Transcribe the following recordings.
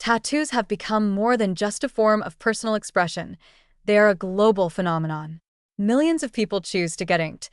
Tattoos have become more than just a form of personal expression. They are a global phenomenon. Millions of people choose to get inked,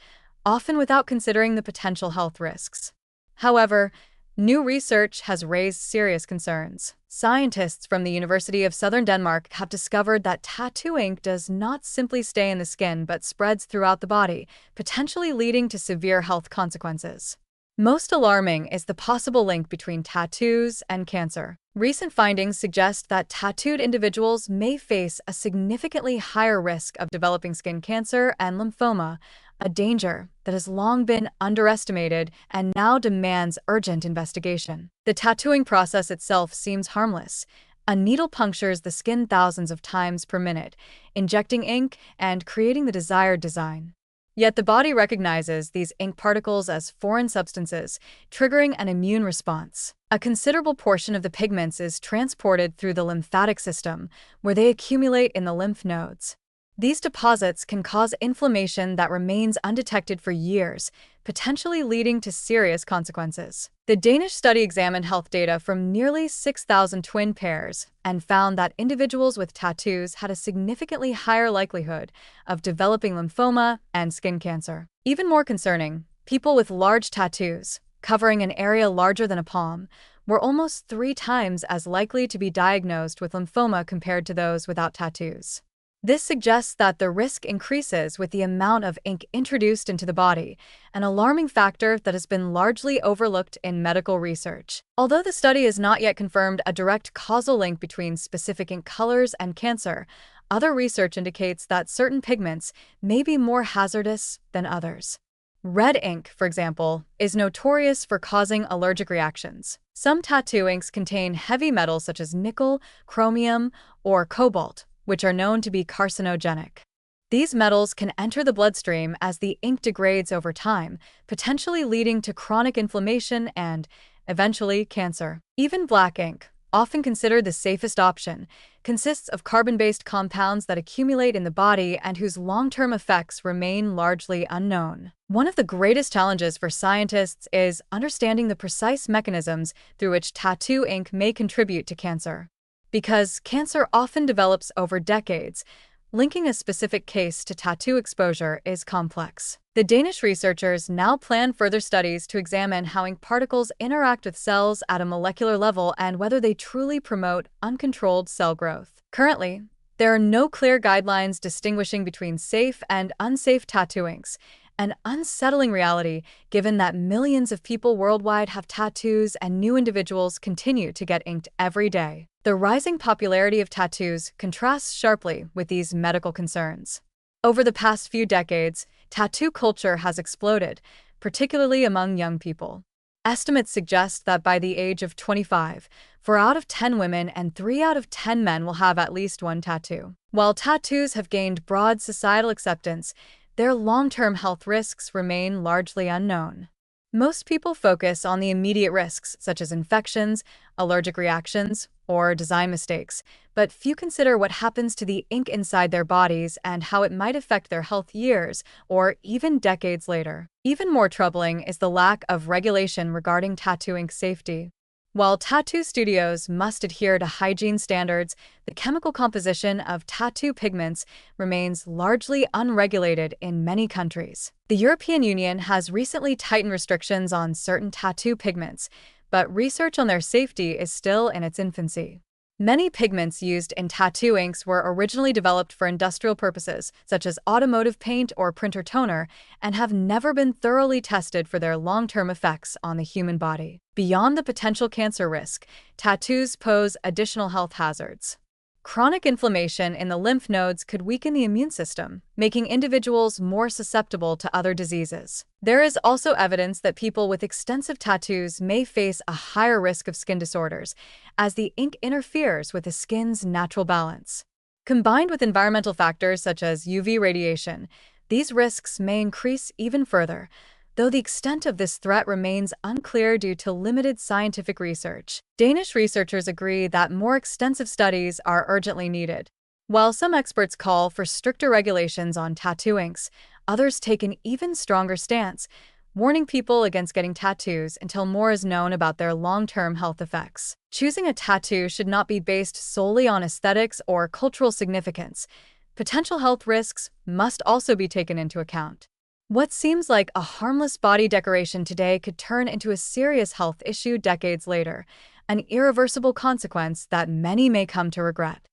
often without considering the potential health risks. However, new research has raised serious concerns. Scientists from the University of Southern Denmark have discovered that tattoo ink does not simply stay in the skin but spreads throughout the body, potentially leading to severe health consequences. Most alarming is the possible link between tattoos and cancer. Recent findings suggest that tattooed individuals may face a significantly higher risk of developing skin cancer and lymphoma, a danger that has long been underestimated and now demands urgent investigation. The tattooing process itself seems harmless. A needle punctures the skin thousands of times per minute, injecting ink and creating the desired design. Yet the body recognizes these ink particles as foreign substances, triggering an immune response. A considerable portion of the pigments is transported through the lymphatic system, where they accumulate in the lymph nodes. These deposits can cause inflammation that remains undetected for years, potentially leading to serious consequences. The Danish study examined health data from nearly 6,000 twin pairs and found that individuals with tattoos had a significantly higher likelihood of developing lymphoma and skin cancer. Even more concerning, people with large tattoos, covering an area larger than a palm, were almost 3 times as likely to be diagnosed with lymphoma compared to those without tattoos. This suggests that the risk increases with the amount of ink introduced into the body, an alarming factor that has been largely overlooked in medical research. Although the study has not yet confirmed a direct causal link between specific ink colors and cancer, other research indicates that certain pigments may be more hazardous than others. Red ink, for example, is notorious for causing allergic reactions. Some tattoo inks contain heavy metals such as nickel, chromium, or cobalt, which are known to be carcinogenic. These metals can enter the bloodstream as the ink degrades over time, potentially leading to chronic inflammation and, eventually, cancer. Even black ink, often considered the safest option, consists of carbon-based compounds that accumulate in the body and whose long-term effects remain largely unknown. One of the greatest challenges for scientists is understanding the precise mechanisms through which tattoo ink may contribute to cancer. Because cancer often develops over decades, linking a specific case to tattoo exposure is complex. The Danish researchers now plan further studies to examine how ink particles interact with cells at a molecular level and whether they truly promote uncontrolled cell growth. Currently, there are no clear guidelines distinguishing between safe and unsafe tattoo inks, an unsettling reality given that millions of people worldwide have tattoos and new individuals continue to get inked every day. The rising popularity of tattoos contrasts sharply with these medical concerns. Over the past few decades, tattoo culture has exploded, particularly among young people. Estimates suggest that by the age of 25, 4 out of 10 women and 3 out of 10 men will have at least one tattoo. While tattoos have gained broad societal acceptance, their long-term health risks remain largely unknown. Most people focus on the immediate risks, such as infections, allergic reactions, or design mistakes, but few consider what happens to the ink inside their bodies and how it might affect their health years or even decades later. Even more troubling is the lack of regulation regarding tattoo ink safety. While tattoo studios must adhere to hygiene standards, the chemical composition of tattoo pigments remains largely unregulated in many countries. The European Union has recently tightened restrictions on certain tattoo pigments, but research on their safety is still in its infancy. Many pigments used in tattoo inks were originally developed for industrial purposes, such as automotive paint or printer toner, and have never been thoroughly tested for their long-term effects on the human body. Beyond the potential cancer risk, tattoos pose additional health hazards. Chronic inflammation in the lymph nodes could weaken the immune system, making individuals more susceptible to other diseases. There is also evidence that people with extensive tattoos may face a higher risk of skin disorders, as the ink interferes with the skin's natural balance. Combined with environmental factors such as UV radiation, these risks may increase even further, though the extent of this threat remains unclear due to limited scientific research. Danish researchers agree that more extensive studies are urgently needed. While some experts call for stricter regulations on tattoo inks, others take an even stronger stance, warning people against getting tattoos until more is known about their long-term health effects. Choosing a tattoo should not be based solely on aesthetics or cultural significance. Potential health risks must also be taken into account. What seems like a harmless body decoration today could turn into a serious health issue decades later, an irreversible consequence that many may come to regret.